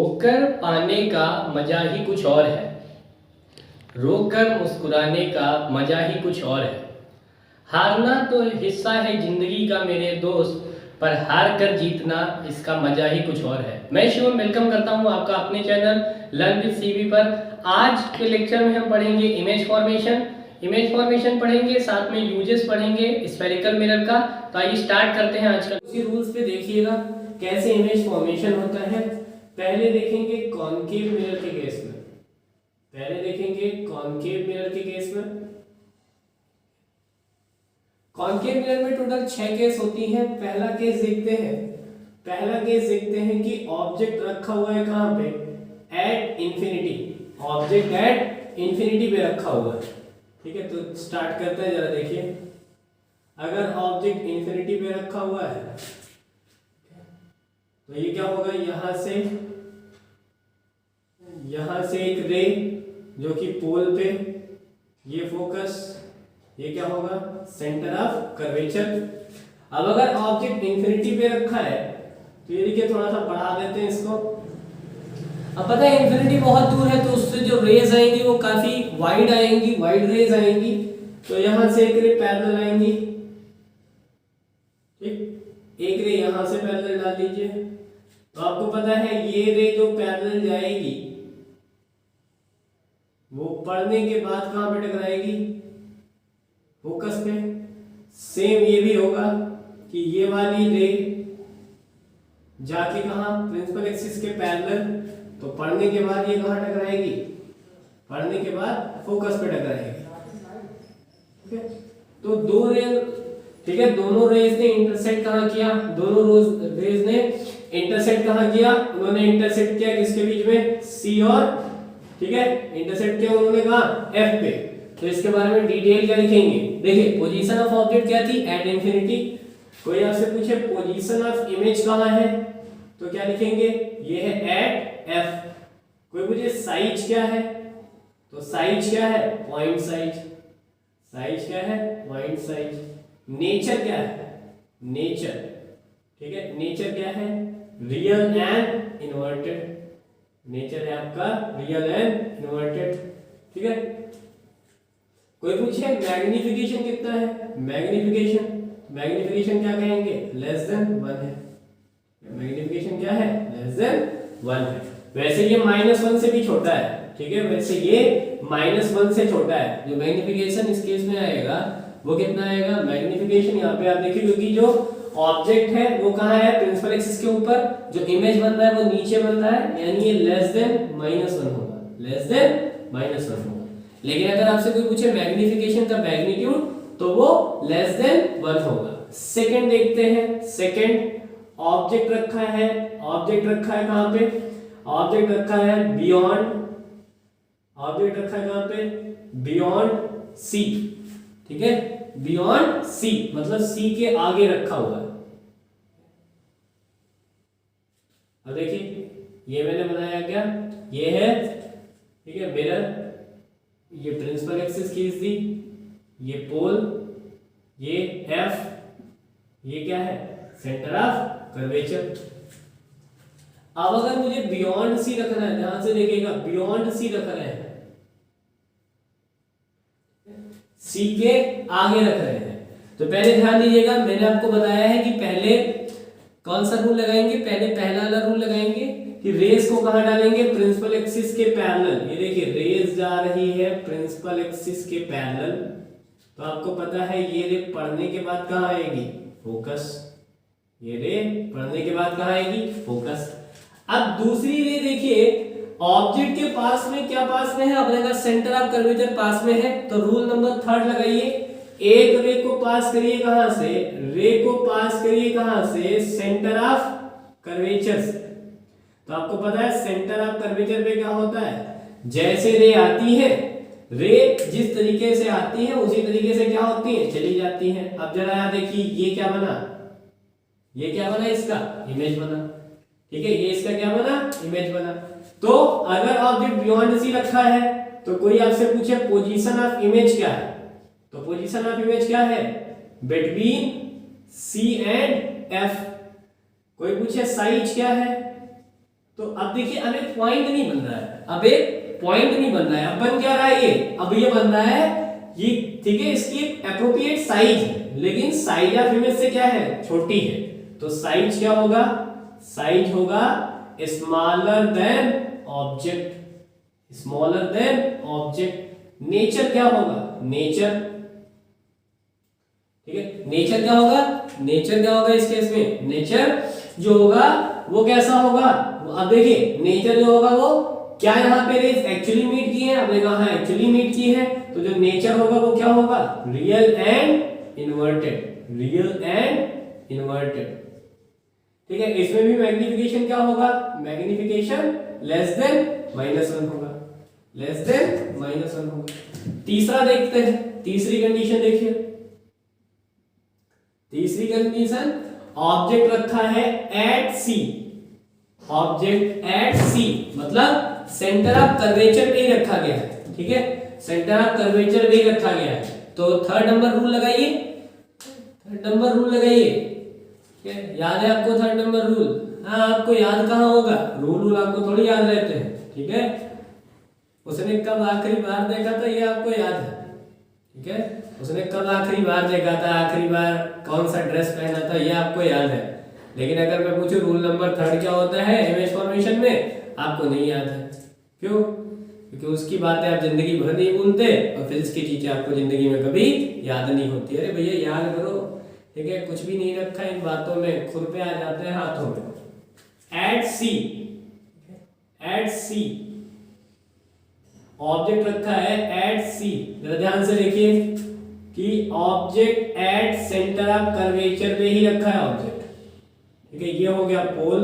खोकर पाने का मजा ही कुछ और है। रोकर मुस्कुराने का मजा ही कुछ और है। हारना तो हिस्सा है जिंदगी का मेरे दोस्त, पर हार कर जीतना इसका मजा ही कुछ और है। मैं शिवम वेलकम करता हूं आपका अपने चैनल लर्न विद सीवी पर। आज के लेक्चर में हम पढ़ेंगे इमेज फॉर्मेशन पढ़ेंगे, साथ में यूजेस पढ़ेंगे स्फेरिकल मिरर का। तो आइए स्टार्ट करते हैं आज का। उसी रूल्स पे देखिएगा कैसे इमेज फॉर्मेशन होता है। पहले देखेंगे कॉनकेव मिरर के केस में। कॉनकेव मिरर में टोटल 6 केस होती हैं। पहला केस देखते हैं कि ऑब्जेक्ट रखा हुआ है कहां पे, at infinity. Object at infinity पे रखा हुआ है। ठीक है, तो स्टार्ट करते हैं, जरा देखिए। अगर ऑब्जेक्ट इंफिनिटी पे रखा हुआ है तो ये क्या होगा, यहां से एक रे जो कि पोल पे, ये फोकस, ये क्या होगा, सेंटर ऑफ कर्वेचर। अब अगर ऑब्जेक्ट इंफिनिटी पे रखा है तो ये देखिए, थोड़ा सा बढ़ा देते हैं इसको। अब पता है इंफिनिटी बहुत दूर है तो उससे जो रेज आएंगी वो काफी वाइड रेज आएंगी। तो यहां से एक रे पैरेलल आएंगी, ठीक, एक रे यहां से पैरेलल डाल दीजिए। तो आपको पता है ये रे जो पैरेलल जाएगी वो पढ़ने के बाद कहां पे टकराएगी, फोकस पे। सेम ये भी होगा कि ये वाली रे जाके कहां, प्रिंसिपल एक्सिस के पैरेलल, तो पढ़ने के बाद ये कहां टकराएगी, पढ़ने के बाद फोकस पे टकराएगी। ठीक है, तो दो रे, ठीक है, दोनों रेज ने इंटरसेक्ट कहां किया, रेज ने इंटरसेक्ट कहां किया, उन्होंने इंटरसेक्ट किया किसके बीच में, सी और, ठीक है, इंटरसेक्ट किया उन्होंने कहा एफ पे। तो इसके बारे में डिटेल क्या लिखेंगे, देखिए पोजीशन ऑफ ऑब्जेक्ट क्या थी, एट इंफिनिटी। कोई आपसे पूछे पोजीशन ऑफ इमेज कहां है तो क्या लिखेंगे, ये है एट एफ। कोई पूछे साइज क्या है तो साइज क्या है, पॉइंट साइज। साइज क्या है, पॉइंट साइज। नेचर क्या है, नेचर, ठीक है, नेचर क्या है, रियल एंड इन्वर्टेड। नेचर है आपका रियल एंड इन्वर्टेड। ठीक है, कोई पूछे मैग्निफिकेशन कितना है, मैग्निफिकेशन क्या कहेंगे, लेस देन 1 है। मैग्निफिकेशन क्या है, लेस देन 1 है। वैसे ये -1 से भी छोटा है, ठीक है, वैसे ये -1 से छोटा है। जो मैग्निफिकेशन इस केस में आएगा वो कितना आएगा, मैग्निफिकेशन यहाँ पे आप देखिए, क्योंकि जो ऑब्जेक्ट है वो कहाँ है, प्रिंसिपल एक्सिस के ऊपर, जो इमेज बन रहा है वो नीचे बन रहा है, यानी ये लेस देन -1 होगा, लेस देन -1 होगा। लेकिन अगर आपसे कोई पूछे मैग्निफिकेशन का मैग्नीट्यूड तो वो लेस देन 1 होगा। सेकंड देखते हैं, सेकंड ऑब्जेक्ट रखा है कहां पे, ऑब्जेक्ट रखा है बियॉन्ड, बियॉन्ड सी। ठीक है, बियॉन्ड सी मतलब सी के आगे रखा हुआ है। अब देखिए ये मैंने बनाया क्या, ये है, ठीक है, मिरर, ये प्रिंसिपल एक्सिस खींच दी, ये पोल, ये एफ, ये क्या है, सेंटर ऑफ कर्वेचर। अब अगर मुझे बियॉन्ड सी रखना है, ध्यान से देखिएगा, बियॉन्ड सी रख रहे हैं, सी के आगे रख रहे हैं, तो पहले ध्यान दीजिएगा, मैंने आपको बताया है कि पहले कौन सा रूल लगाएंगे, पहले पहला वाला रूल लगाएंगे कि रेज को कहां डालेंगे, प्रिंसिपल एक्सिस के पैरेलल। ये देखिए रेज जा रही है प्रिंसिपल एक्सिस के पैरेलल, तो आपको पता है ये रे पढ़ने के बाद कहां आएगी, फोकस। ये रे पढ़ने के बाद कहां आएगी, फोकस। अब दूसरी रे देखिए, ऑब्जेक्ट के पास में क्या पास में है, अपने का सेंटर ऑफ कर्वेचर पास में है, तो रूल नंबर 3 लगाइए। एक रे को पास करिए कहां से, सेंटर ऑफ कर्वेचर से। तो आपको पता है सेंटर ऑफ कर्वेचर पे क्या होता है, जैसे रे आती है, रे जिस तरीके से आती है उसी तरीके से क्या होती है, चली जाती है। अब जरा यहां देखिए, ये क्या बना, इसका इमेज बना। ठीक है, ये इसका क्या बना, इमेज बना। तो अगर ऑब्जेक्ट बियॉन्ड सी रखा है तो कोई आपसे पूछे पोजीशन ऑफ इमेज क्या है, तो पोजीशन ऑफ इमेज क्या है, बिटवीन सी एंड एफ। कोई पूछे साइज क्या है तो अब देखिए अब एक पॉइंट नहीं बन रहा है, अब एक पॉइंट नहीं बन रहा है, अब बन क्या रहा है ये, अब ये बन रहा है ये, ठीक है, इसकी एप्रोप्रिएट साइज है, लेकिन साइज ऑफ इमेज से क्या है, छोटी है, तो साइज क्या होगा, साइज होगा smaller than object, smaller than object. Nature क्या होगा, नेचर, ठीक है, नेचर क्या होगा, नेचर क्या होगा इस केस में, नेचर जो होगा वो कैसा होगा, अब देखिए नेचर जो होगा वो क्या, यहाँ पे रेज एक्चुअली मीट की है, आपने कहा है एक्चुअली मीट की है, तो जो नेचर होगा वो क्या होगा, real and inverted, real and inverted, ठीक है। इसमें भी मैग्निफिकेशन क्या होगा, मैग्निफिकेशन लेस देन -1 होगा, लेस देन -1 होगा। तीसरा देखते हैं, तीसरी कंडीशन देखिए, तीसरी कंडीशन, ऑब्जेक्ट रखा है एट सी, ऑब्जेक्ट एट सी मतलब सेंटर ऑफ कर्वेचर पे ही रखा गया है, ठीक है, सेंटर ऑफ कर्वेचर पे ही रखा गया है, तो थर्ड नंबर रूल लगाइए, थर्ड नंबर रूल लगाइए, ठीक है, याद है आपको थर्ड नंबर रूल, हाँ आपको याद कहाँ होगा, रूल आपको थोड़ी याद रहते हैं, ठीक है, उसने कब आखिरी बार देखा था ये आपको याद है, ठीक है, उसने कब आखिरी बार देखा था, आखिरी बार कौन सा ड्रेस पहना था ये आपको याद है, लेकिन अगर मैं पूछूं रूल नंबर थर्ड क्या होता है इमेज फॉर्मेशन में, आपको नहीं याद है, क्यों, क्योंकि उसकी बातें आप जिंदगी भर नहीं भूलते और फिर इसकी चीजें आपको जिंदगी में कभी याद नहीं होती, अरे भैया याद करो, ठीक है, कुछ भी नहीं रखा इन बातों में, खुद पे आ जाते हैं हाथों में। एट सी, एट सी ऑब्जेक्ट रखा है एट सी, जरा ध्यान से देखिए कि object at centre of curvature पे ही रखा है ऑब्जेक्ट, ठीक है, ये हो गया पोल,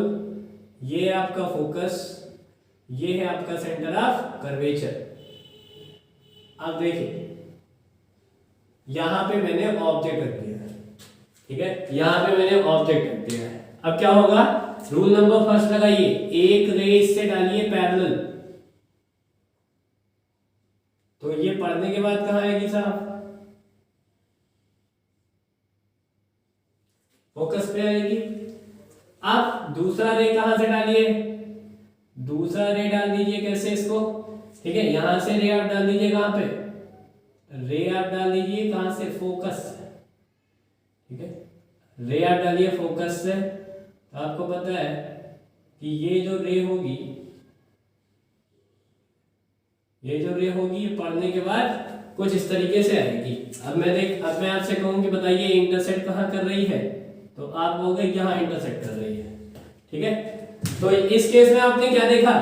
ये है आपका फोकस, ये है आपका सेंटर ऑफ कर्वेचर। अब देखिए यहां पे मैंने ऑब्जेक्ट रख दिया है, ठीक है, यहां पे मैंने ऑब्जेक्ट रख दिया है, अब क्या होगा, रूल नंबर फर्स्ट लगाइए, एक रे इससे डालिए पैरेलल, तो ये पढ़ने के बाद कहां आएगी साहब, फोकस पे आएगी। अब दूसरा रे कहां से डालिए, दूसरा रे डाल दीजिए, कैसे इसको, ठीक है, यहां से रे आप डाल दीजिए, कहां पे, रे आप डाल दीजिए कहां से, फोकस से, ठीक है, रे आप डालिए फोकस से, तो आपको पता है कि ये जो रे होगी, ये जो रे होगी ये पढ़ने के बाद कुछ इस तरीके से आएगी। अब मैं आपसे कहूं कि बताइए इंटरसेक्ट कहां कर रही है, तो आप कहोगे यहां इंटरसेक्ट कर रही है, ठीक है, तो इस केस में आपने क्या देखा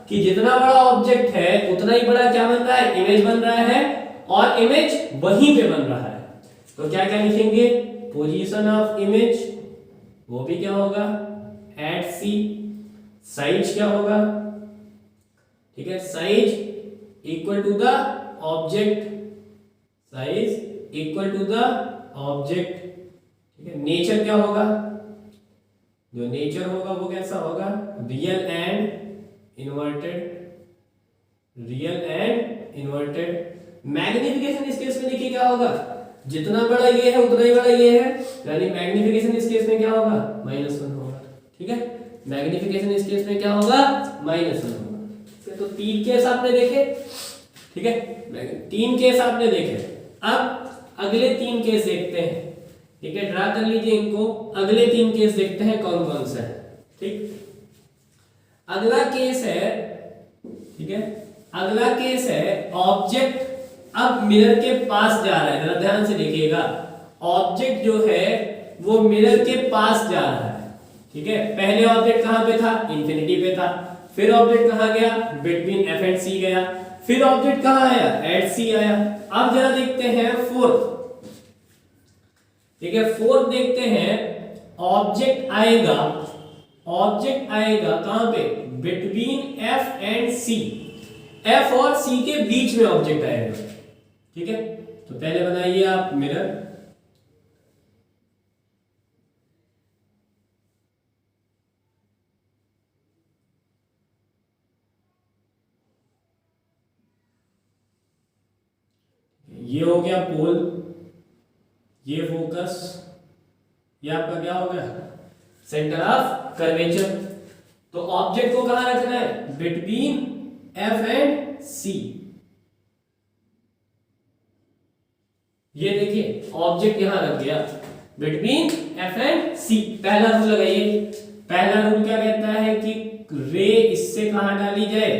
कि जितना बड़ा ऑब्जेक्ट है उतना ही बड़ा क्या बन रहा है, इमेज बन रहा है, और इमेज वहीं पे बन रहा है, तो क्या क्या लिखेंगे, पोजीशन ऑफ इमेज, वो भी क्या होगा एट सी, साइज क्या होगा, ठीक है, size equal to the object, size equal to the object, ठीक है, नेचर क्या होगा, जो नेचर होगा वो कैसा होगा, real and inverted, real and inverted. Magnification इस केस में देखिए क्या होगा, जितना बड़ा ये है उतना ही बड़ा ये है, यानी मैग्निफिकेशन इस केस में क्या होगा, -1 होगा, ठीक है, मैग्निफिकेशन इस केस में क्या होगा, -1 होगा। तो 3 केस आपने देखे, ठीक है, 3 केस आपने देखे, अब अगले 3 केस देखते हैं, ठीक है, ड्रा कर लीजिए इनको, अगले 3 केस देखते हैं कौन कौन सा है, ठीक, अगला केस है, ठीक है, अगला केस है ऑब्जेक्ट अब मिरर के पास जा रहा है, जरा ध्यान से देखिएगा, ऑब्जेक्ट जो है वो मिरर के पास जा रहा है, ठीक है, पहले ऑब्जेक्ट कहां पे था, इंफिनिटी पे था, फिर ऑब्जेक्ट कहां गया, बिटवीन एफ एंड सी गया, फिर ऑब्जेक्ट कहां आया, एट सी आया। अब जरा देखते हैं फोर्थ, ठीक है, फोर्थ देखते हैं, ऑब्जेक्ट आएगा, ऑब्जेक्ट आएगा कहां पे, between F and C, F और सी के बीच में ऑब्जेक्ट आएगा, ठीक है, तो पहले बनाइए आप मिरर, ये हो गया पोल, ये फोकस, ये आपका क्या हो गया, सेंटर ऑफ कर्वेचर, तो ऑब्जेक्ट को कहां रखना है? बिटवीन एफ एंड सी। ये देखिए ऑब्जेक्ट यहां रख दिया बिटवीन एफ एंड सी। पहला रूल लगाइए। पहला रूल क्या कहता है कि रे इससे कहां डाली जाए?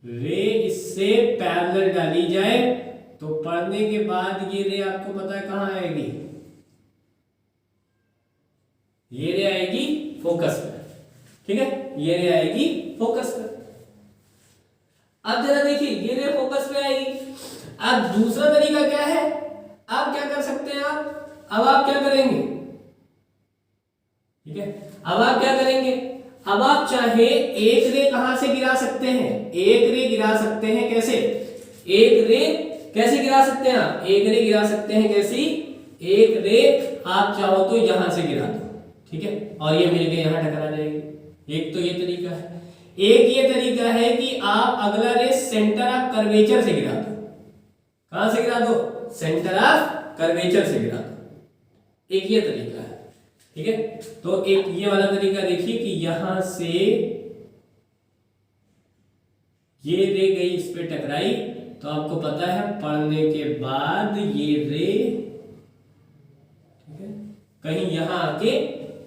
रे इससे पैरेलल डाली जाए तो पढ़ने के बाद ये रे आपको पता है कहां आएगी? ये रे आएगी फोकस पे। ठीक है, ये रे आएगी फोकस पे। अब जरा देखिए ये रे फोकस पे आएगी। अब दूसरा तरीका क्या है? आप क्या कर सकते हैं? अब आप क्या करेंगे? ठीक है, अब आप क्या करेंगे? अब आप चाहे एक रे कहां से गिरा सकते हैं? एक रे गिरा सकते हैं कैसे? एक रे कैसे गिरा सकते हैं आप? एक रे गिरा सकते हैं कैसी? एक रे आप चाहो तो यहां से गिरा दो, ठीक है, और ये मिलके यहां टकरा जाएगी। एक तो ये तरीका है। एक ये तरीका है कि आप अगला रे सेंटर ऑफ कर्वेचर से गिरा दो। कहां से गिरा दो? सेंटर ऑफ कर्वेचर से गिरा दो। एक ये तरीका है, ठीक है। तो एक ये वाला तरीका देखिए कि यहां से ये रे गई, इस पे टकराई, तो आपको पता है पढ़ने के बाद ये रे, ठीक है, कहीं यहां आके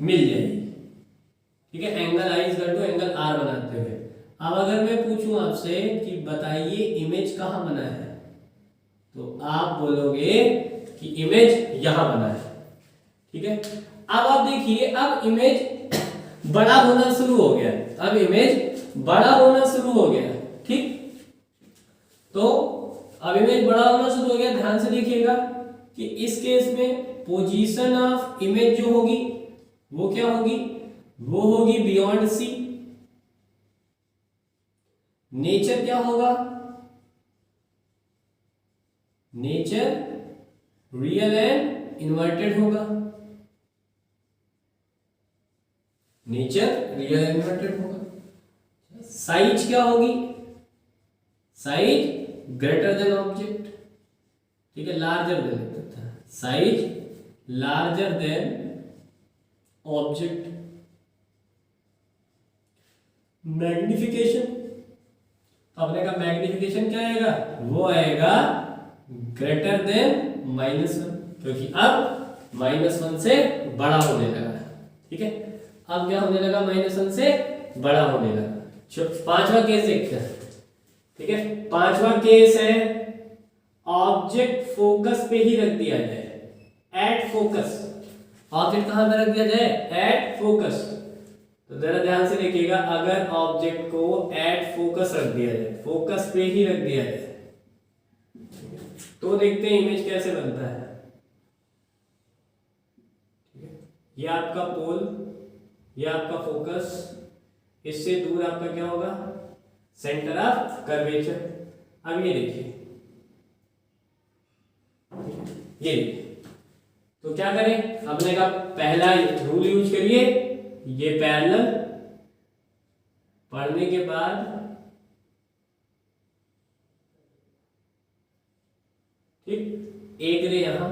मिल जाएगी। ठीक है, angle I is equal to angle R बनाते हुए। अब अगर मैं पूछूं आपसे कि बताइए इमेज कहां बना है, तो आप बोलोगे कि इमेज यहां बना है। ठीक है, अब आप देखिए अब इमेज बड़ा होना शुरू हो गया है। अब इमेज बड़ा होना शुरू हो गया है। ठीक, तो अब इमेज बड़ा होना शुरू हो गया। ध्यान से देखिएगा कि इस केस में पोजीशन ऑफ इमेज जो होगी वो क्या होगी? वो होगी बियॉन्ड सी। नेचर क्या होगा? नेचर रियल एंड इन्वर्टेड होगा। नेचर रियल एंड इन्वर्टेड होगा। साइज क्या होगी? Size greater than object. ठीक है, लार्जर देन लिखता है, size larger than object. Magnification, आपने कहा मैग्निफिकेशन क्या आएगा? वो आएगा ग्रेटर देन -1, क्योंकि अब -1 से बड़ा होने लगा है। ठीक है, अब क्या होने लगा? -1 से बड़ा होने लगा। पांचवा केस देखते हैं। ठीक है, पांचवा केस है ऑब्जेक्ट फोकस पे ही रख दिया जाए, एट फोकस। ऑब्जेक्ट कहां पे रख दिया जाए? At focus. तो जरा ध्यान से देखिएगा, अगर ऑब्जेक्ट को एट फोकस रख दिया जाए, फोकस पे ही रख दिया जाए, तो देखते हैं इमेज कैसे बनता है। ठीक है, ये आपका पोल, ये आपका फोकस, इससे दूर आपका क्या होगा? Centre of curvature. अब ये देखिए, ये देखिए, तो क्या करें? हमने कहा पहला रूल यूज करिए, ये पैरेलल, पढ़ने के बाद ठीक एक रे यहां,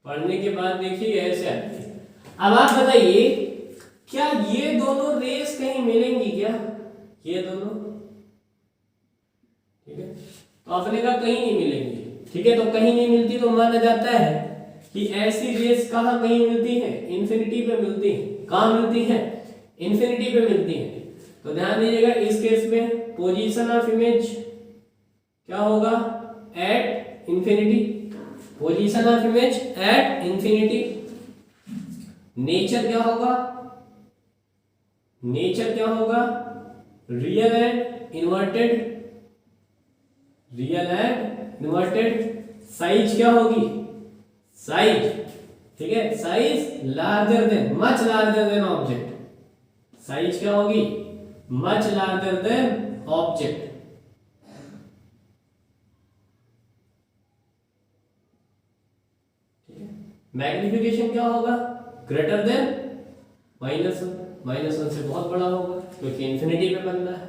पढ़ने के बाद देखिए ऐसे आती है। अब आप बताइए क्या ये दोनों रेस कहीं मिलेंगी क्या? ये दोनों, ठीक है, तो आपने कहा कहीं नहीं मिलेंगी। ठीक है, तो कहीं नहीं मिलती तो माना जाता है कि ऐसी रेस कहां कहीं मिलती है? इन्फिनिटी पे मिलती है। कहां मिलती है? इन्फिनिटी पे मिलती है। तो ध्यान दीजिएगा इस केस में पोजीशन ऑफ इमेज क्या होगा? At infinity. Position of image at infinity. Nature क्या होगा? नेचर क्या होगा? Real and inverted. Real and inverted. Size क्या होगी? साइज, ठीक है, size larger than, much larger than object. Size क्या होगी? Much larger than object. Magnification क्या होगा? Greater than -1। -1 से बहुत बड़ा होगा क्योंकि इंफिनिटी पे बन रहा है।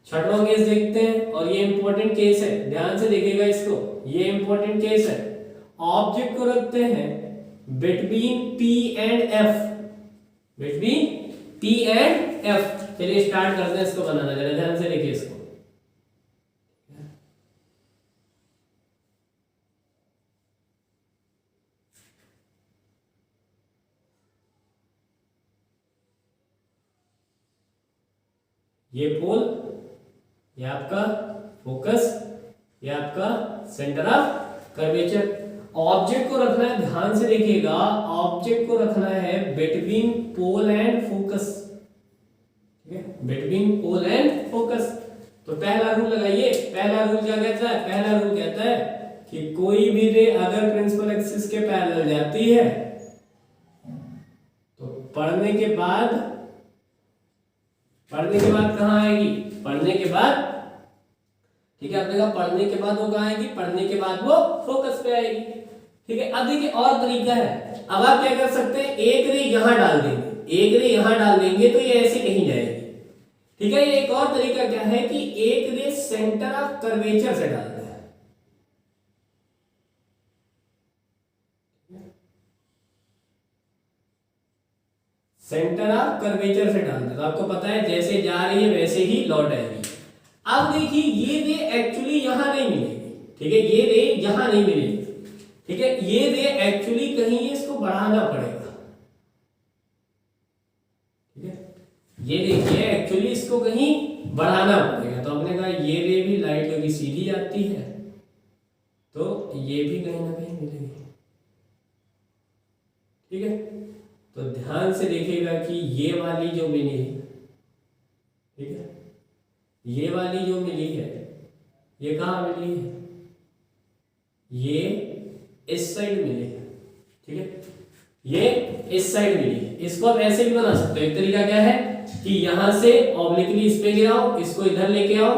छठवां केस देखते हैं, और ये इंपॉर्टेंट केस है, ध्यान से देखिएगा इसको, ये इंपॉर्टेंट केस है। ऑब्जेक्ट को रखते हैं between P and F, between P and F। चलिए स्टार्ट करते हैं इसको बनाना, जरा ध्यान से देखिए इसको। ये पोल, ये आपका फोकस, ये आपका सेंटर ऑफ कर्वेचर। ऑब्जेक्ट को रखना है, ध्यान से देखिएगा, ऑब्जेक्ट को रखना है बिटवीन पोल एंड फोकस, ठीक है, बिटवीन पोल एंड फोकस। तो पहला रूल लगाइए। पहला रूल क्या कहता है? पहला रूल कहता है कि कोई भी रे अगर प्रिंसिपल एक्सिस के पैरेलल जाती है तो पढ़ने के बाद कहां आएगी? पढ़ने के बाद, ठीक है, आपने कहा पढ़ने के बाद वो कहां आएगी? पढ़ने के बाद वो फोकस पे आएगी, ठीक है। अब देखिए और तरीका है, अब आप क्या कर सकते हैं, एक रे यहां डाल देंगे, एक रे यहां डाल देंगे तो ये ऐसे कहीं जाएगी, ठीक है। ये एक और तरीका क्या है कि एक रे सेंटर ऑफ कर्वेचर से डाल दें, सेंटर ऑफ कर्वेचर से डाल दें, तो आपको पता है जैसे जा रही है वैसे ही लौट आएगी। अब देखिए ये रे एक्चुअली यहां नहीं मिलेगी, ठीक है, ये रे यहां नहीं मिलेगी, ठीक है, ये रे एक्चुअली कहीं इसको बढ़ाना पड़ेगा, ठीक है, ये देखिए एक्चुअली इसको कहीं बढ़ाना पड़ेगा। तो आपने कहा ये रे भी लाइट क्योंकि सीधी जाती है तो ये भी कहीं ना कहीं मिलेगी, ठीक है। तो ध्यान से देखिएगा कि ये वाली जो मिली है, ठीक है, ये वाली जो मिली है ये कहाँ मिली है? ये इस साइड मिली है, ठीक है, ये इस साइड मिली है। इसको आप ऐसे भी बना सकते हो। एक तरीका क्या है कि यहां से ऑब्लिकली इस पे गिराओ, इसको इधर लेके आओ,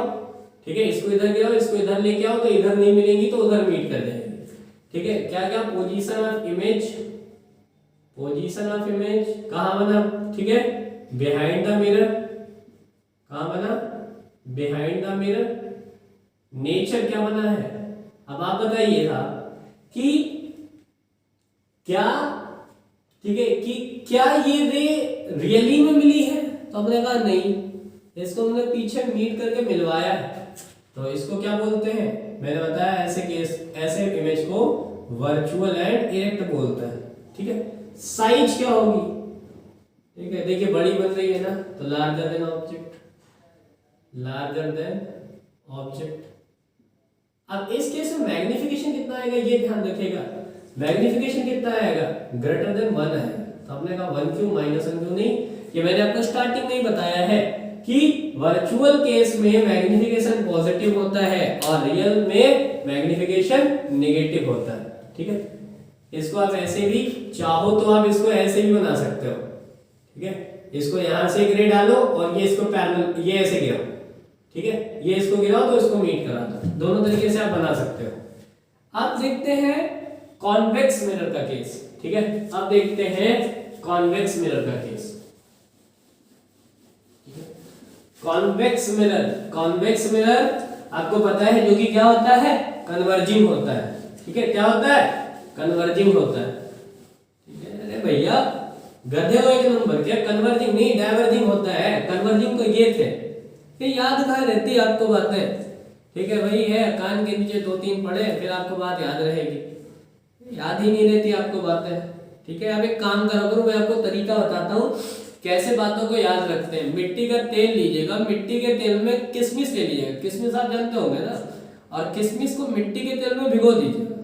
ठीक है, इसको इधर गिराओ, इसको इधर लेके आओ, तो इधर नहीं मिलेंगी तो उधर मीट कर जाएंगे, ठीक है। क्या क्या? Position of image, position of image कहां बना? ठीक है, बिहाइंड द मिरर, कहां बना? Behind the mirror. नेचर क्या बना है? अब आप बताइएगा कि क्या, ठीक है, कि क्या ये रे रियली में मिली है? तो हमने कहा नहीं, इसको हमने पीछे मीट करके मिलवाया है, तो इसको क्या बोलते हैं? मैंने बताया ऐसे केस, ऐसे इमेज को वर्चुअल एंड इरेक्ट बोलता है, ठीक है। साइज क्या होगी? ठीक है, देखिए बड़ी बन रही है ना, तो larger than object, larger than object. अब इस केस में मैग्निफिकेशन कितना आएगा ये ध्यान रखिएगा। मैग्निफिकेशन कितना आएगा? ग्रेटर देन 1 है। तो आपने कहा 1 क्यों, -1 क्यों नहीं? ये मैंने आपको स्टार्टिंग में ही बताया है कि वर्चुअल केस में मैग्निफिकेशन पॉजिटिव होता है और रियल में मैग्निफिकेशन नेगेटिव होता है, ठीक है। इसको आप ऐसे भी चाहो तो आप इसको ऐसे भी बना सकते हो, ठीक है। इसको यहां से ग्रे डालो और ये इसको पैरेलल, ये ऐसे गिराओ, ठीक है, ये इसको गिराओ तो इसको मीट करा दो। दोनों तरीके से आप बना सकते हो। अब देखते हैं कॉन्वेक्स मिरर का केस, ठीक है। अब देखते हैं कॉन्वेक्स मिरर का case. Convex mirror, convex mirror आपको पता है जो कि क्या होता है? कन्वर्जिंग होता है, ठीक है। क्या होता है? कन्वर्जिंग होता है, ठीक है। अरे भैया गधे हो एक नंबर, क्या कन्वर्जिंग नहीं डाइवर्जिंग होता है। कन्वर्जिंग तो ये थे, ये याद कहाँ रहती है आपको बातें, ठीक है भाई, है कान के नीचे 2-3 पढ़े फिर आपको बात याद रहेगी, याद ही नहीं रहती आपको बातें, ठीक है। अब एक काम करो करो, मैं आपको तरीका बताता हूँ कैसे बातों को याद रखते हैं। मिट्टी का तेल लीजिएगा, मिट्टी के तेल में किशमिश ले लीजिएगा, किशमिश आप जानते होंगे ना, और किशमिश को मिट्टी के तेल में भिगो दीजिएगा।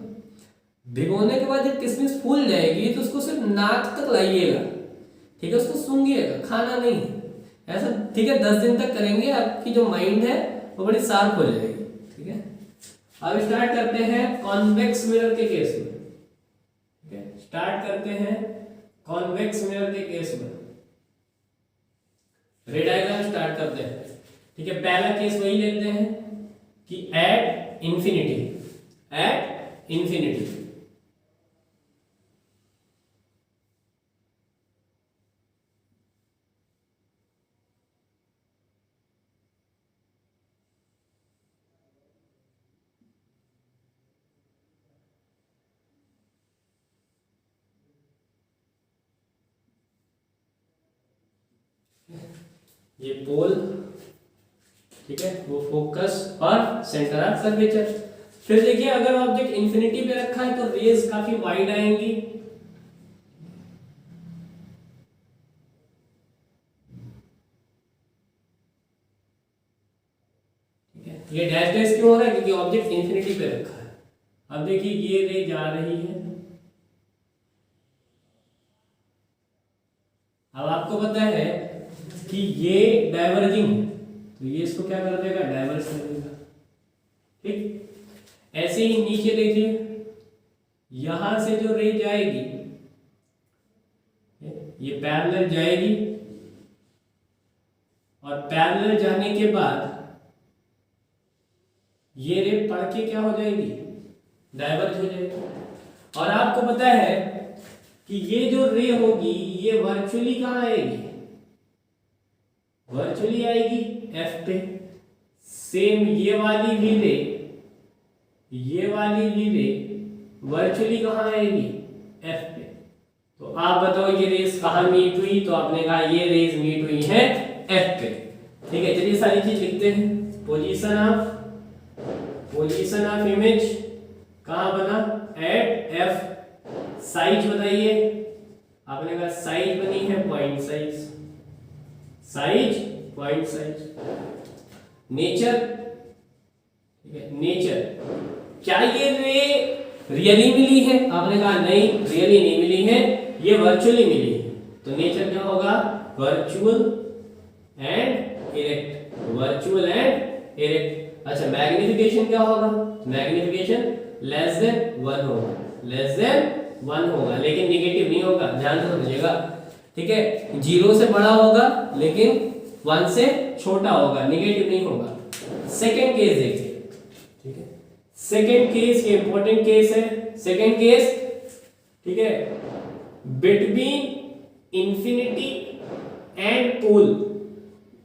भिगोने के बाद जब किशमिश फूल जाएगी तो उसको सिर्फ नाक तक लाइएगा, ठीक है, उसको सूंघिएगा, खाना नहीं ऐसा, ठीक है। 10 दिन तक करेंगे, आपकी जो माइंड है वो बड़ी शार्प हो जाएगी, ठीक है। अब स्टार्ट करते हैं कॉन्वेक्स मिरर के केस में, ठीक है। स्टार्ट करते हैं कॉन्वेक्स मिरर के केस में। रे डायग्राम स्टार्ट करते हैं, ठीक है। पहला केस वही लेते हैं कि एट इंफिनिटी, एट इंफिनिटी, ये पोल, ठीक है, वो फोकस और सेंटर ऑफ कर्वेचर। फिर देखिए अगर ऑब्जेक्ट इंफिनिटी पे रखा है तो रेज काफी वाइड आएंगी, ठीक है। ये डैश डैश क्यों हो रहा है, क्योंकि ऑब्जेक्ट इंफिनिटी पे रखा है। अब देखिए ये रे जा रही है, अब आपको पता है कि ये डाइवर्जिंग है, तो ये इसको क्या कर देगा, डाइवर्ज कर देगा, ठीक। ऐसे ही नीचे देखिए, यहां से जो रे जाएगी ये पैरेलल जाएगी, और पैरेलल जाने के बाद ये रे पढ़ के क्या हो जाएगी, डाइवर्ज हो जाएगी। और आपको पता है कि ये जो रे होगी ये वर्चुअली कहाँ आएगी, वर्चुअली आएगी एफ पे। सेम ये वाली भी रे, ये वाली भी रे वर्चुअली कहाँ आएगी, एफ पे। तो आप बताओ ये रेस कहाँ मीट हुई, तो आपने कहा ये रेस मीट हुई है एफ पे, ठीक है। चलिए सारी चीज लिखते हैं। पोजीशन ऑफ इमेज कहाँ बना, एट एफ। साइज बताइए, आपने कहा साइज बनी है point size, size point size. Nature, ठीक है, नेचर, क्या ये रे रियली मिली है, आपने कहा नहीं रियली नहीं मिली है, ये वर्चुअली मिली है। तो नेचर क्या होगा, virtual and erect, virtual and erect. अच्छा मैग्निफिकेशन क्या होगा, मैग्निफिकेशन लेस देन 1 होगा, लेस देन 1 होगा, लेकिन नेगेटिव नहीं होगा, ध्यान से समझिएगा, ठीक है। 0 से बड़ा होगा लेकिन 1 से छोटा होगा, नेगेटिव नहीं होगा। सेकंड केस देखिए, ठीक है, सेकंड केस ये इंपॉर्टेंट केस है। सेकंड केस, ठीक है, बिटवीन इंफिनिटी एंड पोल,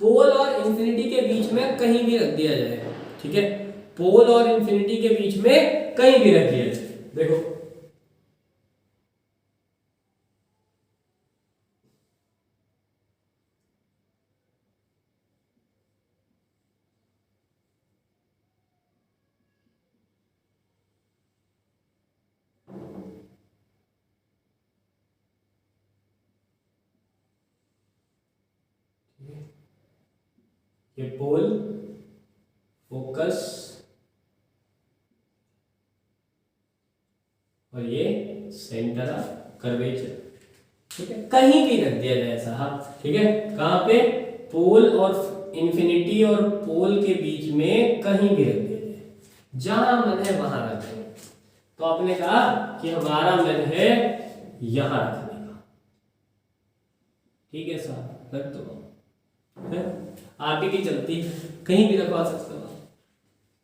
पोल और इंफिनिटी के बीच में कहीं भी रख दिया जाए, ठीक है, पोल और इंफिनिटी के बीच में कहीं भी रख दिया जाए। देखो ये पोल, फोकस और ये सेंटर ऑफ कर्वेचर, ठीक है, कहीं भी रख दिया जाए साहब, ठीक है। कहां पे, पोल और इंफिनिटी और पोल के बीच में कहीं भी रख दिया जाए, जहां मन है वहां रख दें। तो आपने कहा कि हमारा मन है यहां रखने का, ठीक है साहब, रख दो, आगे की चलती कहीं भी रखवा सकते हो,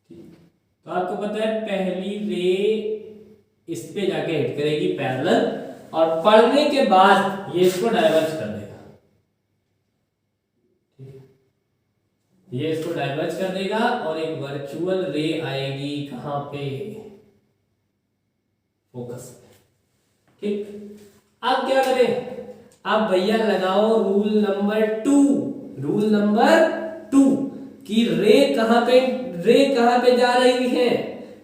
ठीक। तो आपको पता है पहली रे इस पे जाके हिट करेगी पैरेलल, और पढ़ने के बाद ये इसको डाइवर्ज कर देगा, ठीक है, ये इसको डाइवर्ज कर देगा और एक वर्चुअल रे आएगी कहां पे, फोकस पे, ठीक। अब क्या करें, अब भैया लगाओ रूल नंबर 2, रूल नंबर 2 कि रे कहां पे जा रही है,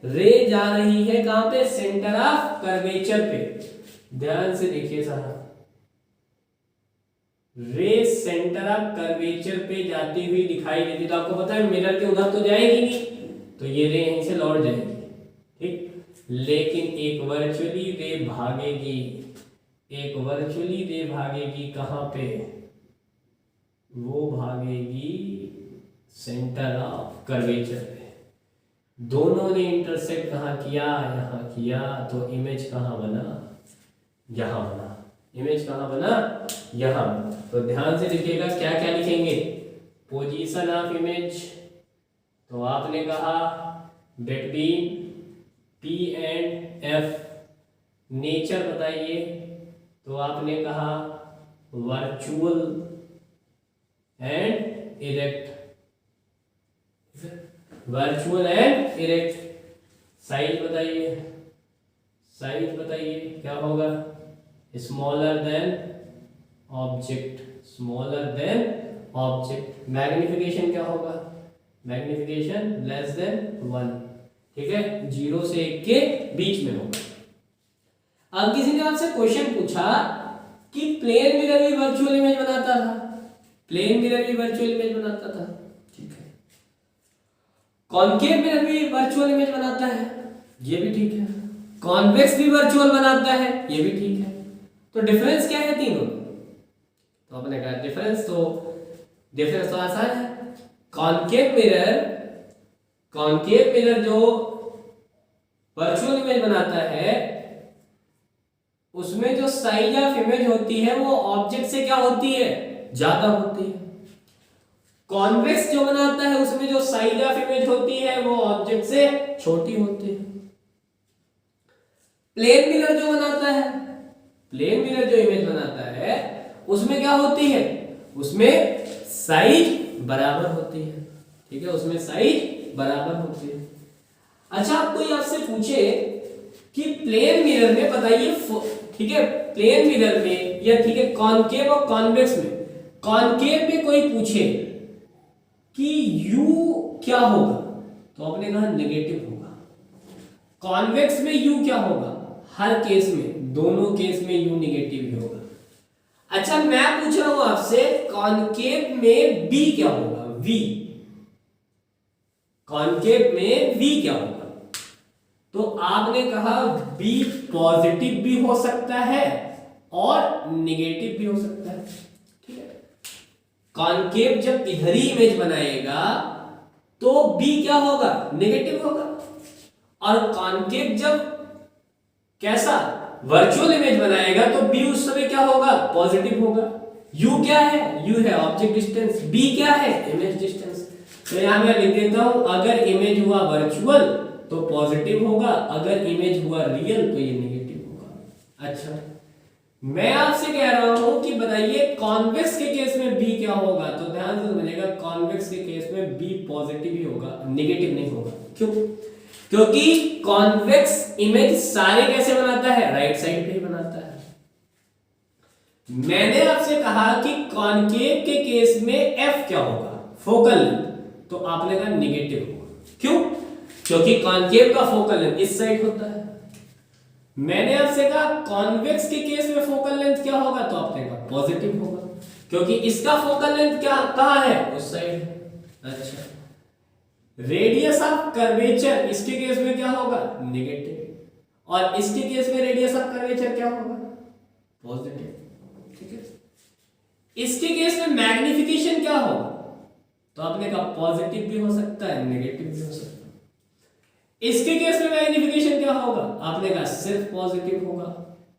रे जा रही है कहां पे, सेंटर ऑफ कर्वेचर पे। ध्यान से देखिए साहब, रे सेंटर ऑफ कर्वेचर पे जाती हुई दिखाई देती, तो आपको पता है मिरर के उधर तो जाएगी नहीं, तो ये रे यहीं से लौट जाएगी, ठीक। लेकिन एक वर्चुअली रे भागेगी, एक वर्चुअली रे भागेगी कहां पे, वो भागेगी सेंटर ऑफ कर्वेचर पे। दोनों ने इंटरसेक्ट कहां किया, यहां किया, तो इमेज कहां बना, यहां बना, इमेज कहां बना, यहां बना। तो ध्यान से लिखिएगा, क्या क्या लिखेंगे, पोजीशन ऑफ इमेज, तो आपने कहा between P and F। Nature बताइए, तो आपने कहा virtual and erect, virtual and erect. Size बताइए, साइज बताइए क्या होगा, smaller than object, smaller than object. Magnification क्या होगा, मैग्निफिकेशन लेस देन 1, ठीक है, 0 से 1 के बीच में होगा। अब किसी ने आपसे क्वेश्चन पूछा कि प्लेन मिरर भी वर्चुअल इमेज बनाता था, प्लेन मिरर भी वर्चुअल इमेज बनाता था, ठीक है, कॉनकेव मिरर भी वर्चुअल इमेज बनाता है, ये भी ठीक है, कॉन्वेक्स भी वर्चुअल बनाता है, ये भी ठीक है, तो डिफरेंस क्या है तीनों? तो आपने कहा डिफरेंस तो आसान है। कॉनकेव मिरर जो वर्चुअल इमेज बनाता है उसमें जो साइज ऑफ इमेज होती है वो ऑब्जेक्ट से क्या होती है, ज्यादा होती है। कॉन्वेक्स जो बनाता है उसमें जो साइज ऑफ इमेज होती है वो ऑब्जेक्ट से छोटी होती है। प्लेन मिरर जो बनाता है, प्लेन मिरर जो इमेज बनाता है उसमें क्या होती है, उसमें साइज बराबर होती है, ठीक है, उसमें साइज बराबर होती है। अच्छा, अब कोई आपसे पूछे कि प्लेन मिरर में बताइए, ठीक है, प्लेन मिरर में या ठीक है कॉनकेव और कॉन्वेक्स में, कॉनकेव में कोई पूछे कि u क्या होगा तो आपने कहा नेगेटिव होगा। कॉन्वेक्स में u क्या होगा, हर केस में, दोनों केस में u नेगेटिव ही होगा। अच्छा, मैं पूछ रहा हूं आपसे कॉनकेव में b क्या होगा, v, कॉनकेव में v क्या होगा, तो आपने कहा b पॉजिटिव भी हो सकता है और नेगेटिव भी हो सकता है, ठीक है। कॉनकेव जब इधर ही इमेज बनाएगा तो b क्या होगा, नेगेटिव होगा, और कॉनकेव जब कैसा वर्चुअल इमेज बनाएगा तो b उस समय क्या होगा, पॉजिटिव होगा। u क्या है, u है ऑब्जेक्ट डिस्टेंस, b क्या है, इमेज डिस्टेंस। तो यहां मैं लिख देता हूं, अगर इमेज हुआ वर्चुअल तो पॉजिटिव होगा, अगर इमेज हुआ रियल तो ये नेगेटिव होगा। अच्छा, मैं आपसे कह रहा हूं कि बताइए कॉन्वेक्स के केस में b क्या होगा, तो ध्यान से समझिएगा, कॉन्वेक्स के केस में b पॉजिटिव ही होगा, नेगेटिव नहीं होगा। क्यों? क्योंकि कॉन्वेक्स इमेज सारे कैसे बनाता है, राइट साइड पे ही बनाता है। मैंने आपसे कहा कि कॉनकेव के केस में f क्या होगा, फोकल लेंथ, तो आपने कहा नेगेटिव होगा। क्यों? क्योंकि कॉनकेव का फोकल लेंथ इस साइड होता है। मैंने आपसे कहा कॉन्वेक्स के केस में फोकल लेंथ क्या होगा, तो आपने कहा पॉजिटिव होगा, क्योंकि इसका फोकल लेंथ क्या कहां है, उस साइड है। अच्छा, रेडियस ऑफ कर्वेचर इसके केस में क्या होगा, नेगेटिव, और इसके केस में रेडियस ऑफ कर्वेचर क्या होगा, पॉजिटिव, ठीक है। इसके केस में मैग्निफिकेशन क्या होगा, तो आपने कहा पॉजिटिव भी हो सकता है, नेगेटिव भी हो सकता है। इसके केस में मैग्निफिकेशन क्या होगा, आपने कहा सिर्फ पॉजिटिव होगा,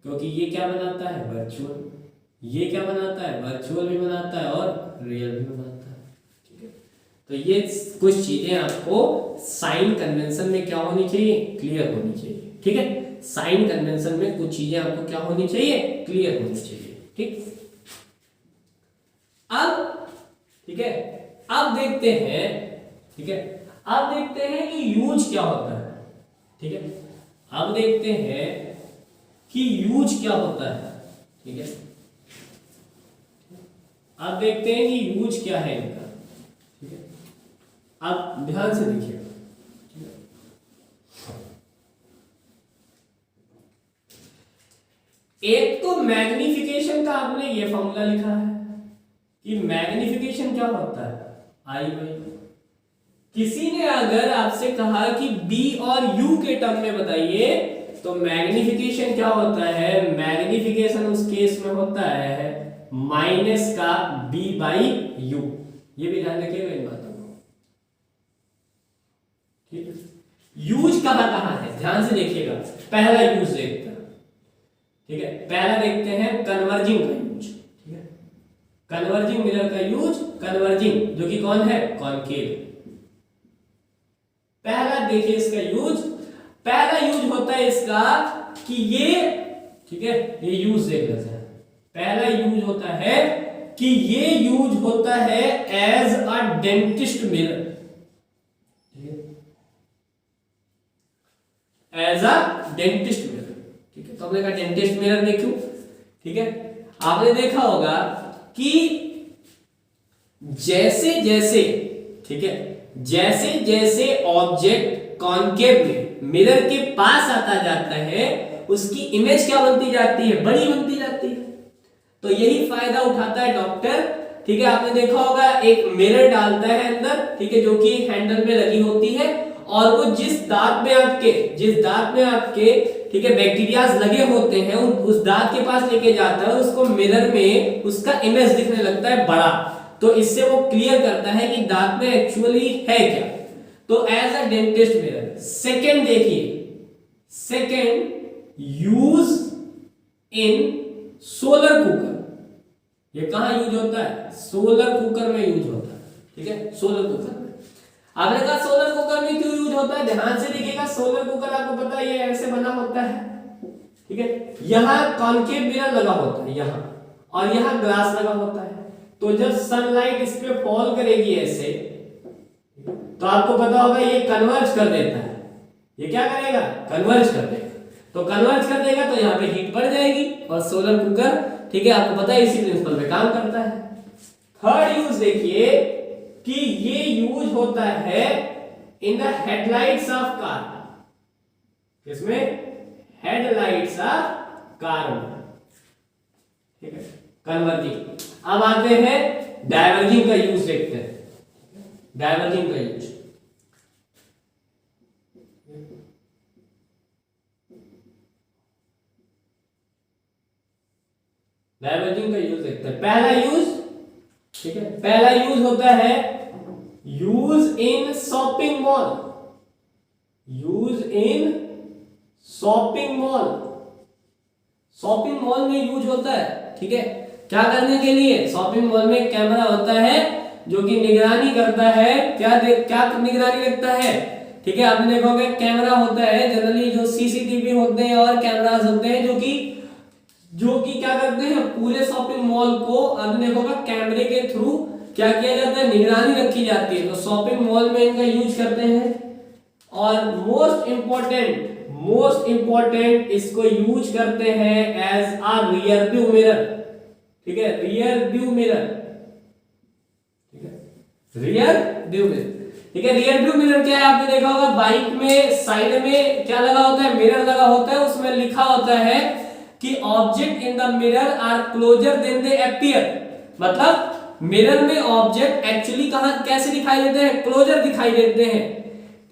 क्योंकि ये क्या बनाता है, वर्चुअल, ये क्या बनाता है, वर्चुअल भी बनाता है और रियल भी बनाता है, ठीक है। तो ये कुछ चीजें आपको साइन कन्वेंशन में क्या होनी चाहिए, क्लियर होनी चाहिए, ठीक है। साइन कन्वेंशन में कुछ चीजें आपको क्या होनी चाहिए, क्लियर होनी चाहिए, ठीक। अब ठीक है, अब देखते हैं, ठीक है, अब देखते हैं कि यूज क्या होता है, ठीक है। अब देखते हैं कि यूज क्या होता है, ठीक है। अब देखते हैं कि यूज क्या है इनका, ठीक है। अब ध्यान से देखिएगा, एक तो मैग्निफिकेशन का आपने ये फॉर्मूला लिखा है कि मैग्निफिकेशन क्या होता है, आई बाई। किसी ने अगर आपसे कहा कि b और u के टर्म में बताइए, तो मैग्निफिकेशन क्या होता है, मैग्निफिकेशन उस केस में होता है माइनस का b बाई u। ये भी ध्यान रखिएगा इन बातों को, ठीक है। यूज कहां कहां है, ध्यान से देखिएगा। पहला यूज देखते हैं, ठीक है, पहला देखते हैं कन्वर्जिंग का यूज, ठीक है। कन्वर्जिंग मिरर का यूज, कन्वर्जिंग जो कि कौन है, कॉनकेव। पहला देखिए इसका यूज, पहला यूज होता है इसका कि ये, ठीक है, ये यूज देख लेते हैं। पहला यूज होता है कि ये यूज होता है as a dentist mirror, as a dentist mirror, ठीक है। तो हमने कहा डेंटिस्ट मिरर देखो, ठीक है। आपने देखा होगा कि जैसे जैसे, ठीक है, जैसे जैसे ऑब्जेक्ट कॉन्केव में मिरर के पास आता जाता है उसकी इमेज क्या बनती जाती है, बड़ी बनती जाती है। तो यही फायदा उठाता है डॉक्टर, ठीक है। आपने देखा होगा एक मिरर डालता है अंदर, ठीक है, जो कि हैंडल में लगी होती है, और वो जिस दांत में आपके ठीक है बैक्टीरियाज लगे होते हैं उस दांत के पास लेके जाता है, उसको मिरर में उसका इमेज दिखने लगता है बड़ा। तो इससे वो क्लियर करता है कि दांत में एक्चुअली है क्या। तो as a dentist mirror. Second देखिए, second use in solar cooker. ये कहां यूज होता है, सोलर कुकर में यूज होता है, ठीक है, सोलर कुकर में। आपने कहा सोलर कुकर में क्यों यूज होता है, ध्यान से देखिएगा। सोलर कुकर आपको पता है ये ऐसे बना होता है, ठीक है, यहां कॉन्केव मिरर लगा होता है यहां, और यहां ग्लास लगा होता है। तो जब सनलाइट इस पे फॉल करेगी ऐसे, तो आपको पता होगा ये कन्वर्ज कर देता है। ये क्या करेगा, कन्वर्ज कर देगा। तो कन्वर्ज कर देगा तो यहाँ पे हीट बढ़ जाएगी, और सोलर कुकर, ठीक है, आपको पता है इसी प्रिंसिपल पे काम करता है। थर्ड यूज देखिए कि ये यूज होता है in the headlights of car. इसमें हेडलाइट्स ऑफ कार, ठीक है, कन्वर्जिंग। अब आते हैं डाइवर्जिंग का यूज देखते हैं। डाइवर्जिंग का यूज, डाइवर्जिंग का यूज देखते हैं। पहला यूज, ठीक है, पहला यूज होता है use in shopping mall. Use in shopping mall, shopping mall में यूज होता है, ठीक है, क्या करने के लिए। शॉपिंग मॉल में कैमरा होता है जो कि निगरानी करता है, क्या निगरानी रखता है, ठीक है। आपने देखा होगा कैमरा होता है जनरली, जो सीसीटीवी होते हैं और कैमरास होते हैं जो कि क्या करते हैं, पूरे शॉपिंग मॉल को आपने देखा होगा कैमरे के थ्रू क्या किया जाता है, निगरानी रखी जाती है। तो शॉपिंग मॉल में इनका यूज करते हैं। और मोस्ट इंपॉर्टेंट इसको यूज करते हैं as a rear view mirror, ठीक है, रियर व्यू मिरर, ठीक है, रियर व्यू मिरर, ठीक है। रियर व्यू मिरर क्या है, आपने देखा होगा बाइक में साइड में क्या लगा होता है, मिरर लगा होता है, उसमें लिखा होता है कि object in the mirror are closer than they appear. मतलब मिरर में ऑब्जेक्ट एक्चुअली कहां कैसे दिखाई देते हैं, क्लोजर दिखाई देते हैं,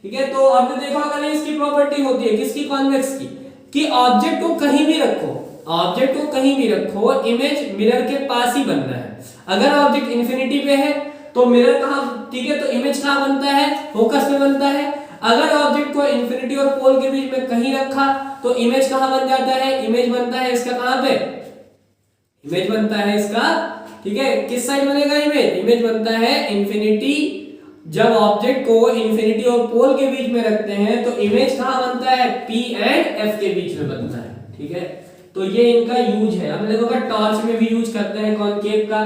ठीक है। तो आपने देखा होगा इसकी प्रॉपर्टी होती है किसकी, कॉन्वेक्स की, कि ऑब्जेक्ट को कहीं भी रखो, ऑब्जेक्ट को कहीं भी रखो, इमेज मिरर के पास ही बनना है। अगर ऑब्जेक्ट इंफिनिटी पे है तो मिरर कहां, ठीक है, तो इमेज कहां बनता है, फोकस में बनता है। अगर ऑब्जेक्ट को इंफिनिटी और पोल के बीच में कहीं रखा तो इमेज कहां बन जाता है, इमेज बनता है इसका कहां पे, इमेज बनता है इसका, ठीक है, किस साइड बनेगा इमेज, इमेज बनता है इंफिनिटी। जब ऑब्जेक्ट को इंफिनिटी और पोल के बीच में रखते हैं तो इमेज कहां बनता है, P एंड F के बीच में बनता है, ठीक है। तो ये इनका यूज है। अब देखोगा टॉर्च में भी यूज करते हैं कॉनकेव का।